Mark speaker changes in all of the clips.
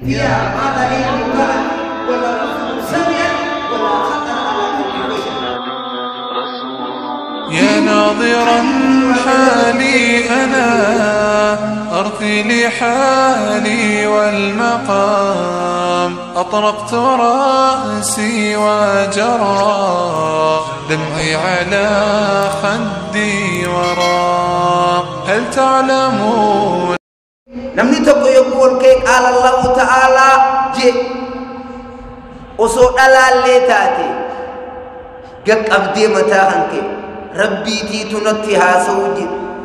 Speaker 1: فيها ما لا علم لها ولا أذن سمعت ولا خطر على قلب بشر.
Speaker 2: يا ناظرا حالي أنا أرثي لحالي والمقام أطرقت رأسي وجرى دمعي على خدي ورا هل تعلمون
Speaker 1: namni tokko yogguu ol ka'e qaala Allahu ta'aalaa je osoo dhalaallee taate gaqqabdee mataa hanke rabbiitiitu natti haasa'u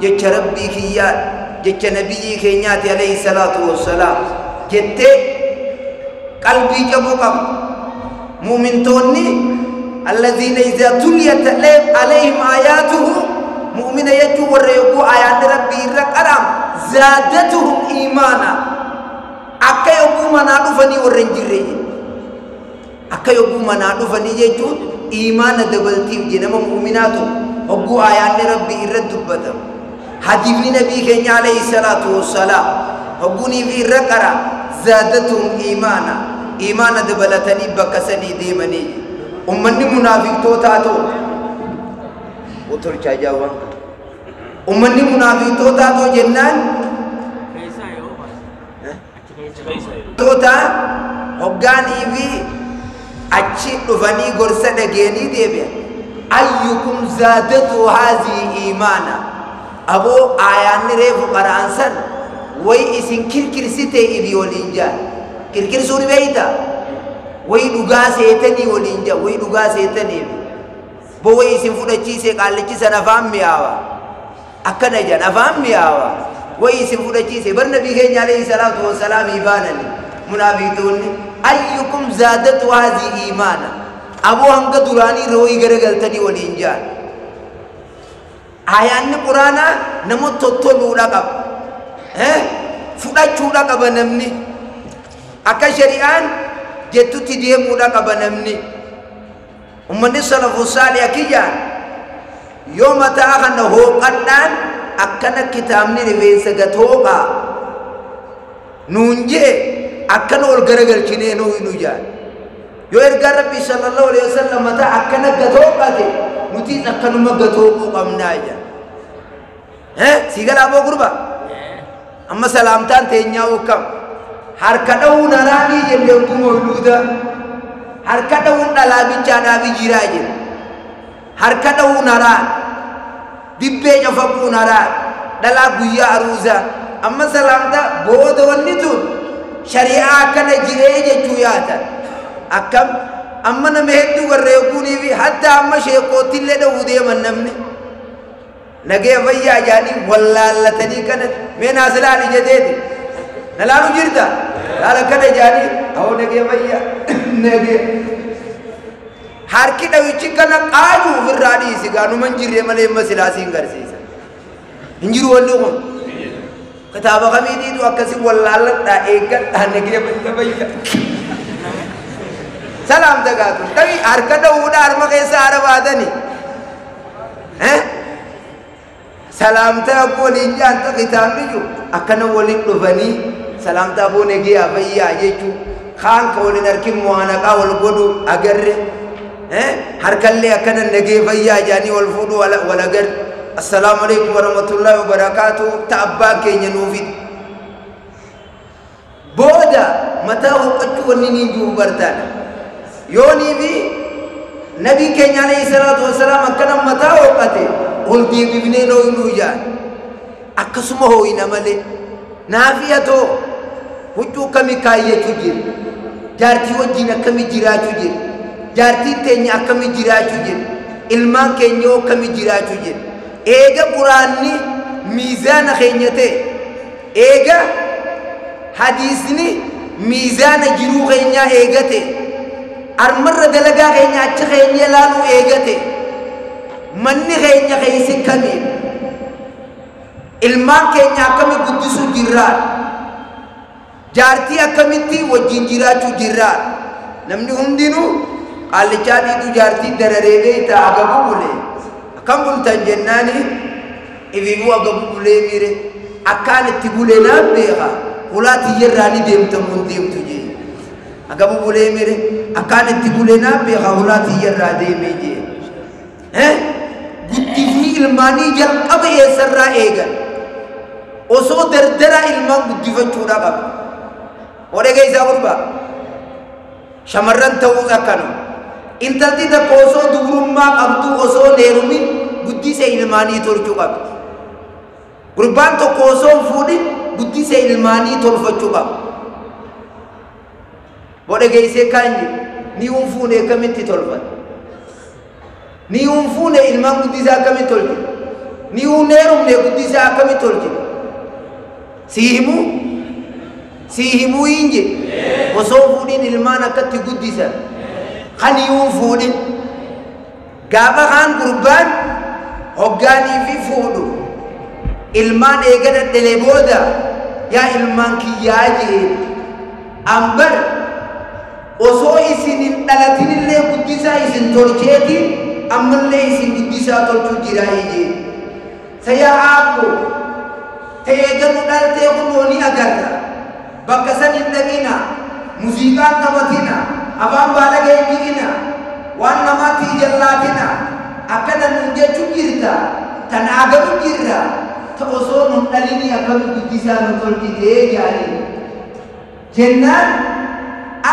Speaker 1: jecha rabbii kiyyaa jecha nabiyyi keenyaati alayhi salaatu wassalaam jettee qalbii jabuu qabdu. mu'mintoonni alladhiina idhaa tuliyat alayhim aayaatuhu mu'mina jechuu warra yogguu aayaanni rabbii irra qara'am زادتهم إيمانا أكا يقوم نادفني ورنجري أكا يقوم نادفني جيجو إيمانا دبلتيف جنما مؤمناتو أبو آيان ربي إرد بدم حديث نبي كenya عليه الصلاة والسلام أبوني في ركرة زادتهم إيمانا إيمانا دبلتني بكسني ديمني أمني منافق توتاتو وترجع جوان أمني منافق توتاتو جنان توتا هجاني في أشي دفني قرصة دجاني ديبيا أيكم زادته هذه إيمانا أبو آيان ريف قرانسن وي إسن كير سيتي إبي ولينجا كير سوري بيتا وي دوغا سيتني ولينجا وي دوغا سيتني بو وي إسن فودتشي سيقالتشي سنفهم مياوا أكنا جان أفهم مياوا ويسم فدتشي برنبي كenya عليه الصلاة والسلام إيمانني منافقون أيكم زادت هذه إيمانا أبو هنگ دوراني روي غرغلتني ولينجان آيان القرآن نمو تطلو لقب فدتشو لقب نمني أكا شريعان جتو تديمو لقب نمني أمني السلف الصالح كيجان يوم تاخن هو قدان أكنا كتابني رفيسة قطوقا نونجي أكنا والغرغر چنينو إنوجان يو إرغار ربي صلى الله عليه وسلم متى أكنا قطوقا تي نتيز أكنا ما قطوقو قمناجا سيقال أبو قربا أما سلامتان تينياو كم حركتو نراني جليوكو مولودا حركتو نلابي چانابي جراجي حركتو نران dibbe jafabu nara dala guyya aruza amma salamta bodo wonnitun sharia kana jireje chuyata akam amma na mehdu warre kuni bi hatta amma sheekotille da wude mannamne nage vayya jani wallallatani kana mena salali jadedi nalalu jirta dala kana jani aw nage vayya nage harki dawichi kana qaaju firradi siganu manjire male masilasi ngarsiisa injiru wallu ko kitaba khamidi du akasi wallal da egat anege bayya salam dagatu tawi harka dawuda arma kaysa arabadani salam ta ko linjan ta kitamni ju akana wali dufani salam ta bo nege abayya jechu khan ko wali narkim muana ka wal godu agarre harkalle akana nage vayya jani wal fudu wala gar assalamu alaykum warahmatullahi wabarakatuh ta'abba kenya nufi boda mata huqqatu wannini ju bartana yoni bi nabi kenya alayhi salatu wassalam akana mata huqqate uldi bibne no inuja akasuma ho ina male nafiyato huccu kami kayyatu jir jarti wajina kami jiratu jir jaartiin teenya akkami jiraachuu jiru ilmaan keenya akkami jiraachuu jiru eega quraanni miizaana keenya ta'e eega hadiisni miizaana jiruu keenyaa eega ta'e armarra dalagaa keenya achi keenya ilaaluu eega ta'e manni keenya keessa kamiin ilmaan keenya akkami guddisuu jirraan jaartii akkamitti wajjin jiraachuu jirraan namni hundinuu qaallichaati tu jaartii darareebee ita agabu bule akkam bultan jennaani ibibu agabu bule mire akkaan itti bule naan beeka ulati yerrani deemtamuun deemtu jee agabu bulee mire akkaan itti buleenaa beekaa ulati yerraa deemee jee guddifni ilmaanii jalqaba eessarraa eegan osoo dardara ilmaan guddifachuudha qaba odhega isaa gurbaa shamarran ta'uus akkanuma intalti takka osoo dubrummaa qabdu osoo heerumin guddisa ilmaanii tolchuu qabdi gurbaan tokko osoo hin fuudhin guddisa ilmaanii tolfachuu qaba odhega isee kaanyi ni unfuune akkamitti tolfata ni unfuune ilmaan guddisaa akkamitti tolchi ni uneerumne guddisaa akkamitti tolchi sihimu inje osoo fuudhin ilmaan akkatti guddisan kan yuun fuudhin gaafa kaan gurbaan hoggaanii fi fuudhu ilmaan eegada dhale booda yaa ilmaan kiyyaa jee ambar osoo isin hin dhalatinillee guddisaa isin tolcheeti ammallee isin guddisaa tolchuu jiraa jee sayaa aabbo teeganu dhaltee kunoo ni agarra bakka san hin dhaqina muuziqaan taphatina afaan baalagaa hin dhiqina waan namaatti ijallaatina akkana nun jechuu jirta tan agaru jirra ta osoo nun dhalini akkami guddisaa nu tolchitee jaanii jennaan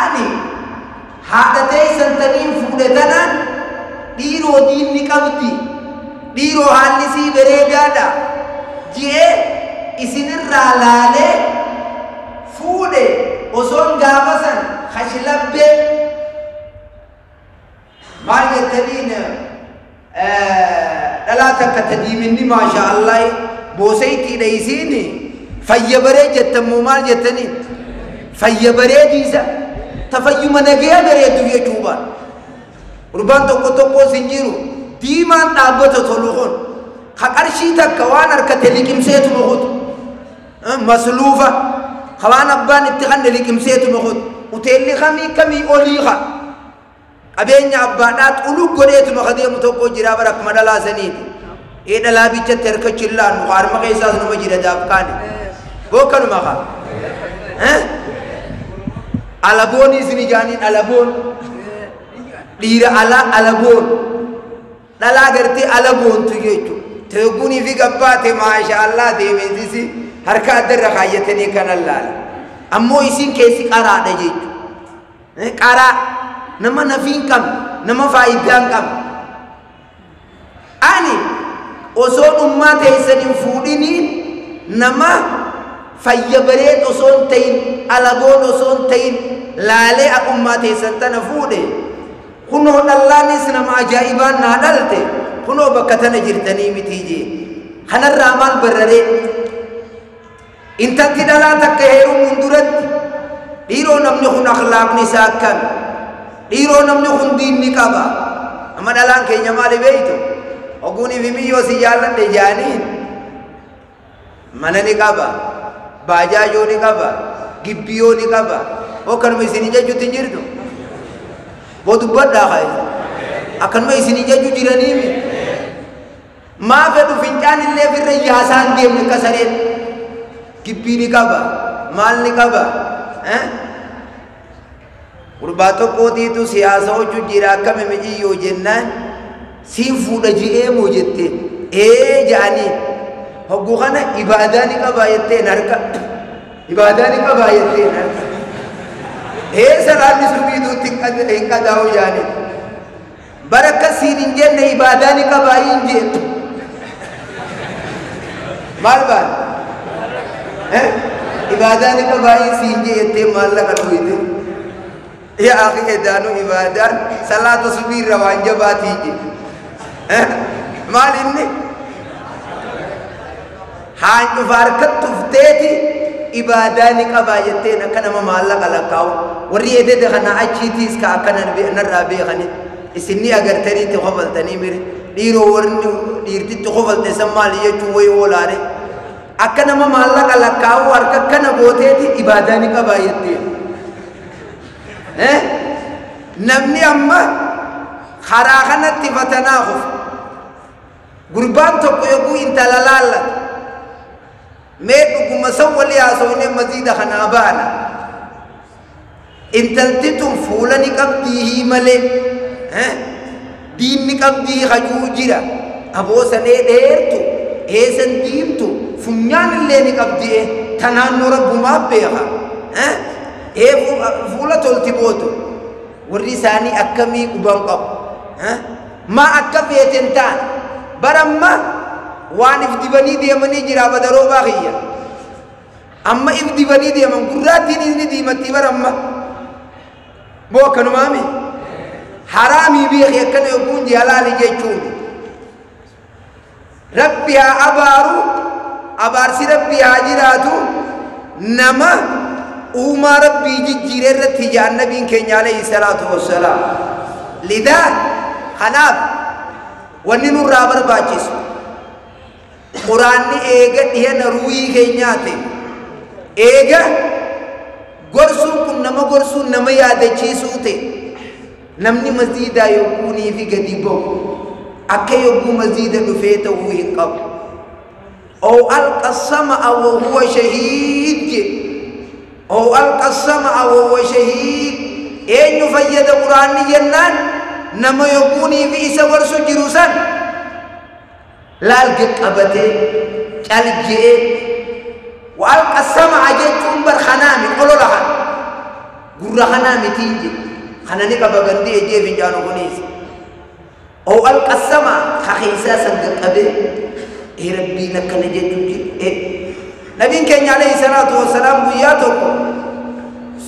Speaker 1: ani haadha teessan taniin fuudhe tanaan dhiiroo diinni qabdi dhiiroo haalli sii bareedaadha ji'ee isinirraa laalee fuudhe osoon gaafasan hashlabbee maal jettaniin dhalaa takka tadiiminni maasha Allah boosaytiidha isiin fayya baree jettammoo maal jettaniin fayya bareediisa tafayyuma nagaya bareedu jechuudha gurbaan tokko tokko sin jiru diimaan dhaabbata tolu kun ka qarshii takka waan harkate liqimseetu mohutu masluufa khawaan abbaan itti kan liqimseetu mohutu uteelli kamii olii ka qabeenya abbaadhaat ulug godheetu makadeemu tokko jira barakuma dhalaasaniiti dhalaa bichatti harkachillaan harma keessaas numa jira daafkaani bookanuma ka alaboon isin ijaaniin alaboon dhiira alaboon dhalaa gartee alaboontu jechuudha teegunii fi gabbaate maasha Allah deemesisi harka addarra kaayyatanii kanan laala ammoo isin keessi qaraadha jechuudha qaraa nama nafiin qabne nama faayidaan qabne ani osoo dhummaa teessaniin fuudhiniin nama fayya bareed osoo hin ta'in alagoon osoo hin ta'in laalee aqummaa teessan tana fuudhe kunoo dhallaanis nama ajaa'ibaan naa dhalte kunoo bakka tana jirtanii mitii jee kanarraa maal barraree intalti dhalaa takka heerumuun duratti dhiiroo namni kun akhlaaqni isaa akkami dhiiroo namni kun diinni qaba amma dhalaan keenya maali beeytu oguunii fi miyyoo si jaalladhe jaaniin mana ni qaba baajaajoo ni qaba gibbiyoo ni qaba akkanuma isinii jechuutti hin jirtu boo dubbadhaa kaayisa akkanuma isinii jechuu jiraniimi maa fedhu fincaan illee firra yaasaan deemne kasareen gibbii ni qaba maal ni qaba gurbaa tokkootiitu siyaasa hojjuu jira akkame mijiyyoo jennaan siin fuudha ji'ee moo jette ja'anii hogguu kana ibaadaa ni qabaa jetteen harka ibaadaa ni qabaa jetteen harka salaanni subiituutti hin qadaa'u jaanii bara akkasiin hin jenne ibaadaa ni qabaa hin jettu maal baan ibaadaa ni qabaa hin siin jettee maallaqa dhuyite yaa akhi edaanu ibaadaan salaata subiirra waan jabaatii je maal inni haan cufa harkatti ufteeti ibaadaa ni qabaa jetteen akka nama maallaqa lakkaa'u warri edede kana achiitiis ka akkana narraa beekani isinni agartaniitti kofaltanii mire dhiiroo warri dhiirtitti kofalte san maali jechuun wayi oolaane akka nama maallaqa lakkaa'u harka akkana gooteeti ibaadaa ni qabaa jetteen namni amma karaa kanatti fatanaa kufu gurbaan tokko yogguu intala laallatu ميدو مسول يا سوين مزيد خنابانا إن تلتتم فولني قبضيه ملي دين قبضيه خجوجرا أبو سنة ديرتو إيسن ديمتو فنيان اللي نقبضيه تنان رب ما بيها فولا تلتبوتو والرساني أكمي قبنقب ما أكفيتن تان برما وان افدبني ديمني جرا بدرو باغيا اما افدبني ديمن قراتين ني ديمتي برما بو كنو مامي حرامي بي يكن يكون جلال جيچون ربي ابارو ابار سي ربي حاجراتو نما وما ربي جيره رتي النبي كين عليه الصلاه والسلام لذا خناب ونن رابر باچس قرآن ایگا دیہن روی کھینیاتے ایگا گرسو کن نما گرسو نما یاد چیسو تے نمنی مزید یوکونی فی گدیبو اکے یوکو مزید دفیتا ہوئی قب او القسم او هو شہید او القسم او هو شہید این فید قرآن جنان نما یوکونی فی اسا ورسو جروسان لال قبته جلجئ والقى السمع جيتون بر خنامي قولوا لها قرى خنامي تيجي خناني قبغندي يجي في جانو غنيس او القى السمع خخيسا سنقبه اي ربي لك نجيتون نبي كان عليه الصلاه والسلام وياتكم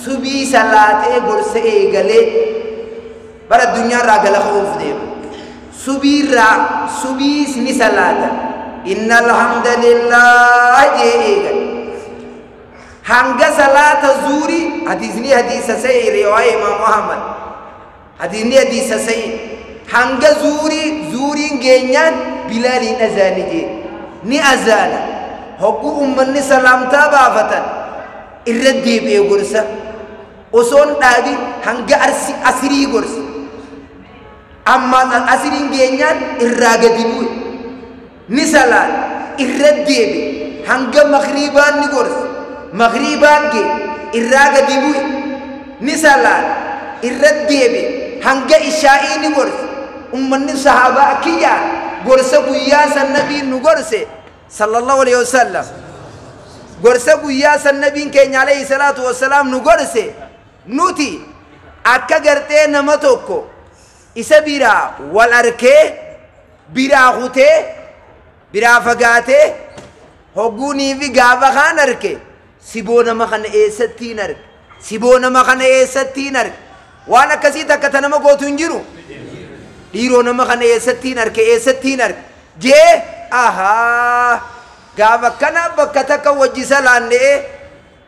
Speaker 1: سبي صلاه غرس ايغلي بر الدنيا راغلا خوف دي سبيرا سبيس نسلاتا إن الحمد لله جيئا هنگا صلاة زوري حديثني حديث سيء رواية امام محمد حديثني حديث سيء هنگا زوري نگينيان بلالي نزاني جي ني أزانا حقو أمني سلامتا بافتن الردي بي غرسا وصون دادي هنگا أسري غرسا أما أسرين جينيان الراجدي بوي نسالان الرديبي هنگا مغربان نقرس مغربان جي الراجدي بوي نسالان الرديبي هنگا إشائي نقرس أمن الصحابة كيا قرس قياس النبي نقرس صلى الله عليه وسلم قرس قياس النبي كين عليه الصلاة والسلام نقرس نوتي أكا قرتي نمتوكو isa bira wal arke bira khute bira fagate hoguni vi gava khan arke sibona makan esatti nar sibona makan esatti nar wana kasita katana magotu injiru diro na makan esatti nar je aha gava kana bakata ka wajisa lande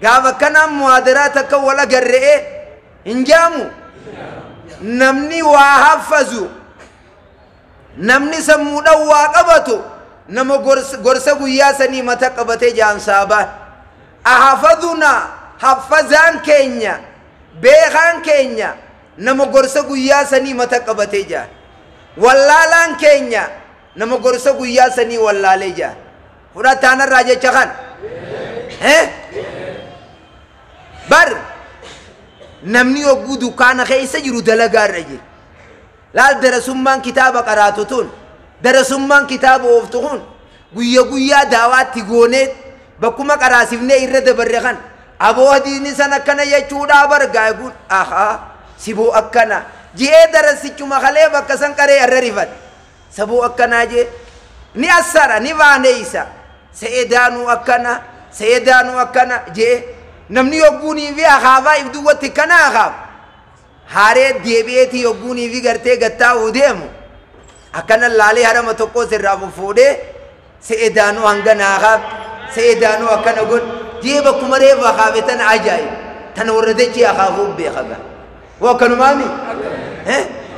Speaker 1: gava kana muadarata ka wala garre injamu نمني وحفظو نمني سمودا وقبتو نمو غرسا قياسني متى قبتي جان سابا أحفظنا حفظان كينيا بيخان كينيا نمو غرسا قياسني متى قبتي جان واللالان كينيا نمو غرسا قياسني واللالي جان هنا تانا راجة چخان بر نمني وجودو كان خيسة جرو دلقار رجل لا درسمان كتاب قراتون درسمان كتاب وفتحون قويا دعوات تقونت بكما قراسفنا إرد برخان أبو هديني سنة كان يجودا برقا يقول آخا سيبو أكنا جيه درسي كما خليه بكسان كري الررفت سبو أكنا جيه ni asara ni vaneysa سيدانو أكنا جيه نمني يقولي في أخافا يبدو وتكنا أخاف هاري ديبيتي يقولي في غرتي غتا وديمو أكنا لالي هرم تقو سرافو فودي سيدانو هنغنا أخاف سيدانو أكنا قول جيبا كمري فخافتن عجائي تنوردي أخافو بيخبا وكانوا مامي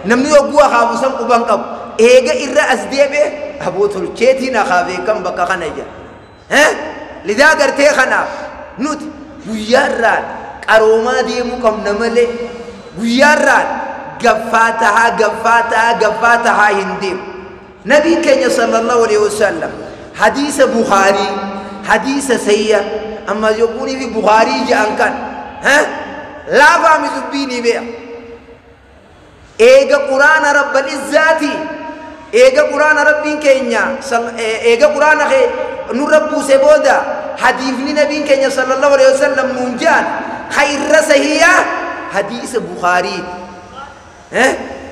Speaker 1: نمني يقول أخافو سمقو بانقب إيغا إرأس ديبي أبو تلچيتي نخافي كم بكا خنجا لذا غرتي خنا نوت guyyaarraan qaroomaa deemuu qabna malee guyyaarraan gaffaa hin deemu nabiin keenya sallallahu alaihi wasallam hadiisa Bukhari حديث سيئة أما يقولي في بخاري جاءن كان لا فهم دبيني بيع إيجا قرآن رب العزاتي إيجا قرآن ربين كينيا إيجا قرآن نربو سبودا حديث نبي كينيا صلى الله عليه وسلم منجان خير سهية حديث بخاري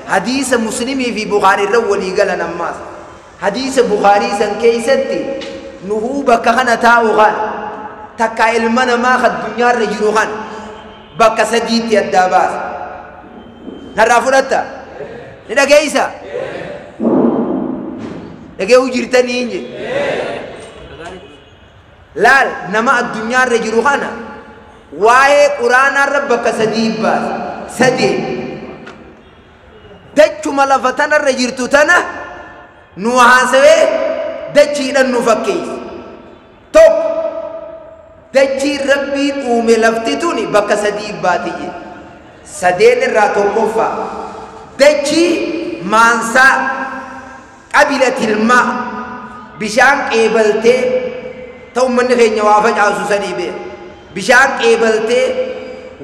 Speaker 1: حديث مسلمي في بخاري الرولي قال نماز حديث بخاري سن كيستي نهوبك خنا تاوغان تكا المنا ما خد دنيا رجلوغان بك سجيت يداباس نرافلتا ندا كيسا لكن جرتني إنجي لال نما الدنيا رجلوغانا واي قرآن ربك سديب باس سديب دچو ملفتنا رجرتو تنا نوحاسوه دچي نفكيس توب دچي ربي اومي لفتتوني بك سديب باتي سدين الراتو كفا دچي مانسا قبلة الماء بشان قبلتي تو من غير نوافج عاوزو سنيبه بشان قبلتي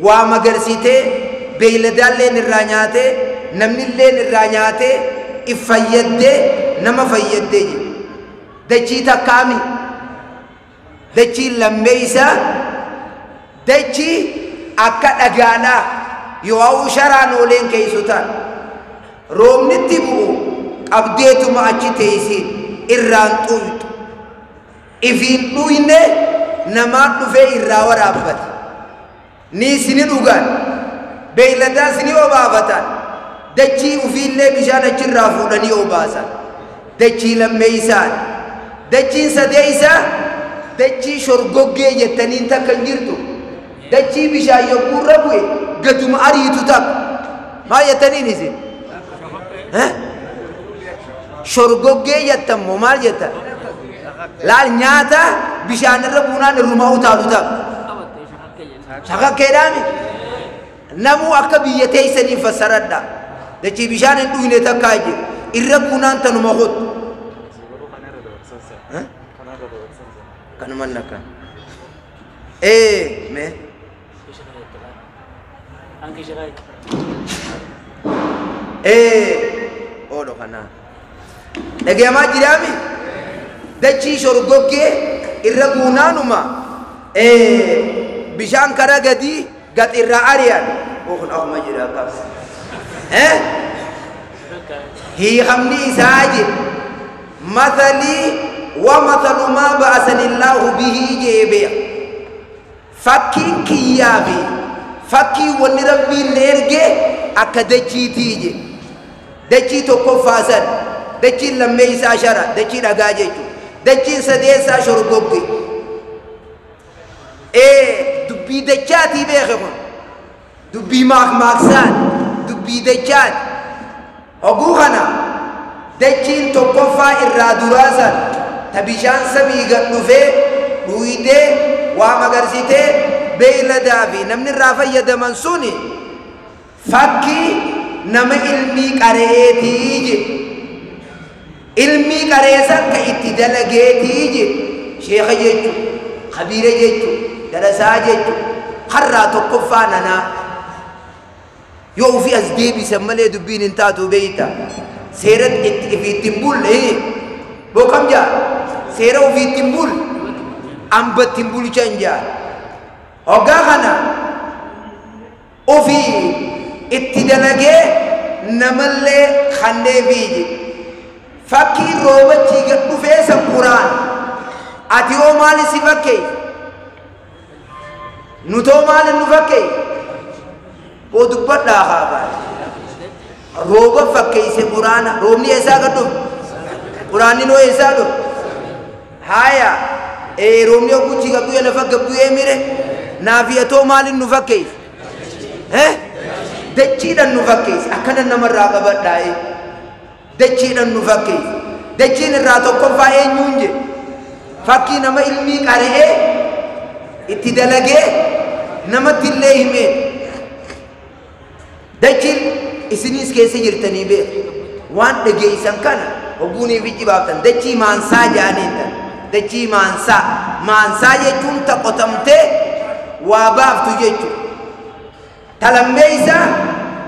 Speaker 1: ومغرسيتي بيلدان لين الرانياتي نمني لين الرانياتي إفايدة نما فايدة دچي تكامي دچي لمبيسا دچي أكاد أجانا يواو شرانو لين كيسوتان روم نتبو أبديتو ما أجي تيسين إران تويت إفين توينة نمات نفي إراو رابط نيسيني دوغان بيلدان سيني وبافتان دچي وفيلة بشانة جرافو لني وباسا دچي لميسان دچي سديسا دچي شرقوغي يتنين تكنجرتو دچي بشان يقول ربوي قدوم أريتو تك ما يتنين إذن شرقوغي يتمو مال يتا لال نياتا بشان ربونا نرماو تالو تك شاكا كيرامي نمو أكبي يتيسني فسرد دچي بشان دوينه تكاجي إربونا أنت نمخوت كان منك إيه مه
Speaker 3: أنك شغال
Speaker 1: أولو خنا لكن ما جرامي دچي شرقوكي إربونا نما بشان كراغدي قد إرعاريان أخن أخ ما جراكاس هي خمني ساجد مثلي ومثل ما بعثني الله به جيبيا فكين كيابي فكي ونربي نرجع أكدتشي تيجي دتشي توكو فاسد دتشي لما يساشرا دتشي لغاجيتو دتشي سديسا شرقوكي دبي دتشاتي بيخفن دبي ماكسان دبي دتشات أقوهنا دتشين توكوفا إرادوراسا تبيشان سمي غنوفي رويدي وامغرسيتي بيلدافي نمن الرافا يدمنسوني فكي نم علمي قريتيجي علمي قريسا كإتدلقيتيجي شيخ جيجو خبير جيجو درسا جيجو خرا توكوفا ننا يو في أزديبي سمالي دبين انتاتو بيتا سيرت في تنبول بو كم جا سيرو في تنبول أمبت تنبول چنجا اوغا خنا او في اتدلقه نمالي خنده بيجي فكي روبا چيگت بفيس القرآن اتيو مالي سفكي نتو مالي نفكي वो दुपट लाखा बार रोबा फक्के इसे पुराना रोमनी ऐसा कर दो पुरानी नो ऐसा दो हाया रोमनी को कुछ का बुए नफक बुए मेरे नाविया तो मालिन नुफक्के दच्ची डन नुफक्के अखन नमर रागा बटाए दच्ची डन नुफक्के दच्ची ने रातों को फाए न्यूंजे फक्की नम इल्मी करे इत्तिदलगे नम तिल्ले ही में دچيل اسنيس كيسه جرتني به وان دغيسن كان وبوني في جبابتن دچي مان ساجانين dachii maansaa jechuun ta qotamtee waa baaftu jechuudha. Talammeeysaa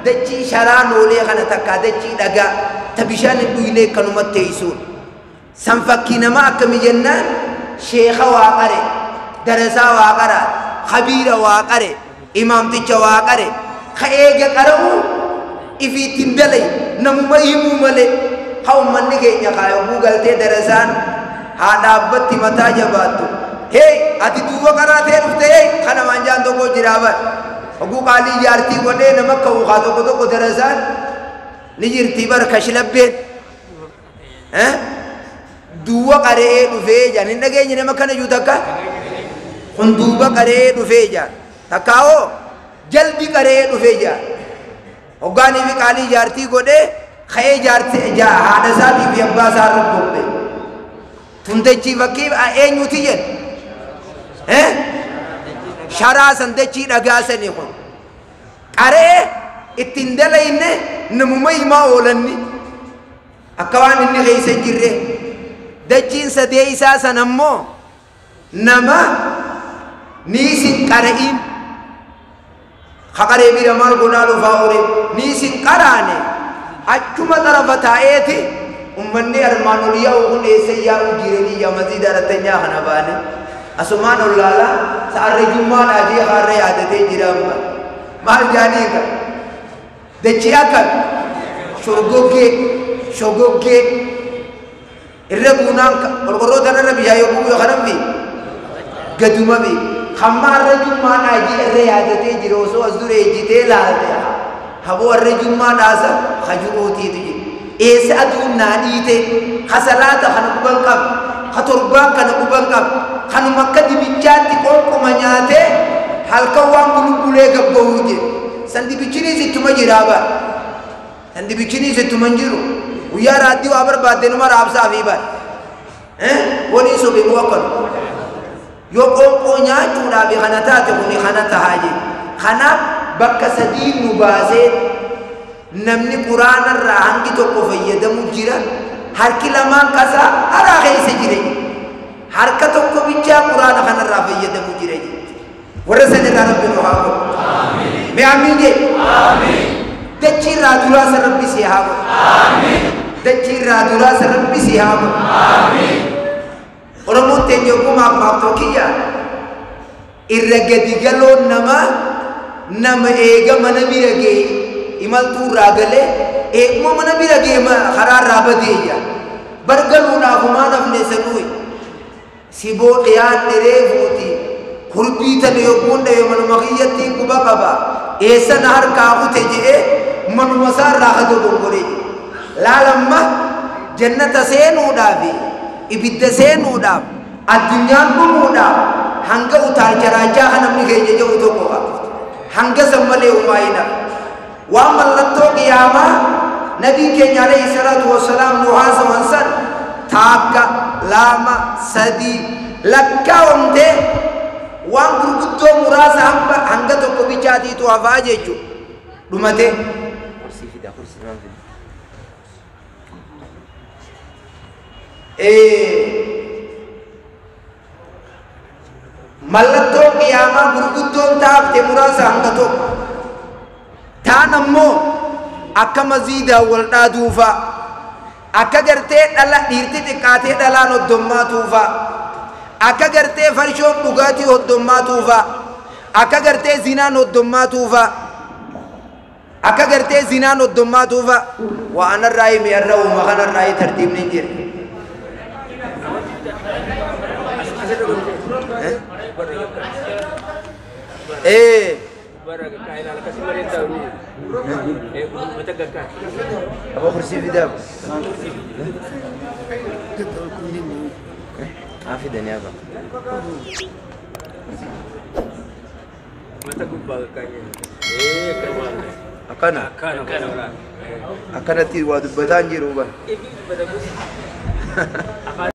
Speaker 1: dachii sharaa noolee kana takkaa dachii dhagaa ta bishaan hin dhuyne kanumatti teessuudha. San fakkii namaa akkami jennaan sheekha waa qare, darasaa waa qara, khabiira waa qare, imaamticha waa qare, ka eega qara'u ifiittiin dalay namuma himuu malee haa ummanni keenya kaayoguu galtee darasaan haa dhaabbatti mataa jabaattu. Hee ati duuba qaraatee dhufte kana manjaan tokko jiraa bar oguu qaalii jaartii godhee nama akka ukaa tokko tokko darasaan ni jirtii bar kashlabbeen duuba qaree dhufee jaan hin dhageenye nama kana juu takka kun duuba qaree dhufee jaan takkaawoo jalbi qaree dhufee jaan hoggaanii fi qaalii jaartii godhee ka'ee jaartii haadha isaatii fi abbaa isaa irratti bobbee tuntechi fakkii eenyuti jedhe sharaa san dachii dhagaasanii kun qaree ittiin dalayne namuma himaa oolanni akka waan inni keessa jirre dachiin sadee isaa san ammoo nama niisin qara'in haqaree bira maal godhaa dhufaa ure niisin qaraane achuma xarafa taa'eeti ummanni armaan ol yaa'u kun eessa yaa'u jiranii yaa maziida irrattanyaa kana baane asumaan ol laala sa'arra jummaadhaa jee haarra yaadatee jira amma maal jaaniika dachii akka shogoggee irra buunaan qorqorroo tanarra bishaa yoo bu'u kanan fi gaduma fi hamma harra jummaadhaa jee irra yaadatee jira osoo as dura ejjitee laalte haboo harra jummaadhaasa haju'ootiitu jira eessa aduun naa dhiite hasalaata kana quban qaba ha torbaan kana quban qaba kanuma akka dibichaatti qonqoma nyaatee halkan waan bulbulee gabbahuu jira san dibichiniis ittuma jiraa bara san dibichiniis ittuma hin jiru guyyaa raaddii waa barbaadde numa raabsaa fi bara walii sobe bu'a kanu yoo qonqoo nyaachuudhaaf kana taate kuni kana tahaa jira kanaaf bakka sadii nu baasee namni quraanarraa hangi tokko fayyadamu jira harki lamaan kasaa haraa keessa jire harka tokko bichaa quraana kanarraa fayyadamu jire warra sanirraa rabbi nu haa godhu mee amiin jee dachiirraa duraasa rabbi si haa godhu dachiirraa duraasa rabbi si haa godhu oromoon teenya ogummaaf maaf tokkiyya irra gadi galoon nama eega mana bira gee imaltuu irraa galee eeguma mana bira gee karaa irraa badeeyya bargaluudhaaf maan hafne sanuuyi siboo dhiyaan dheree fuuti kurbii tana yogguun dhayo manuma kiyyattiin quba qaba eessana harkaa kute je'e manuma isaa irraa ka dogoggoree laalamma jannata seenuudhaaf ibidda seenuudhaaf addunyaan dhumuudhaaf hanga utaalcha raajaa kan namni keenya jedhu tokko qaba hanga sammalee umaayina waan mallattoo qiyaamaa nabii keenya alayhi salaatu wassalaam nu haasawan san taakka lama sadii lakkaawamtee waan gurguddoo muraasa hanga tokko bichaatiitu hafaa jechu dhumate mallattoo qiyaamaa gurguddoon taafte muraasa hanga tokko taan ammoo akka maziidaa wal dhaaduufaa akka gartee dhala dhiirti xiqqaatee dhalaan hoddommaatuufaa akka gartee farshoon dhugaatii hoddommaatuufaa akka gartee zinaan hoddommaatuufaa akka gartee zinaan hoddommaatuufaa waa anarraa himi irra uuma kanarraa tartiibni hin jirre apa kursi video? Afi dan apa?
Speaker 3: Mata kubal kayaknya.
Speaker 1: Akan nanti waktu bertanjir ubah.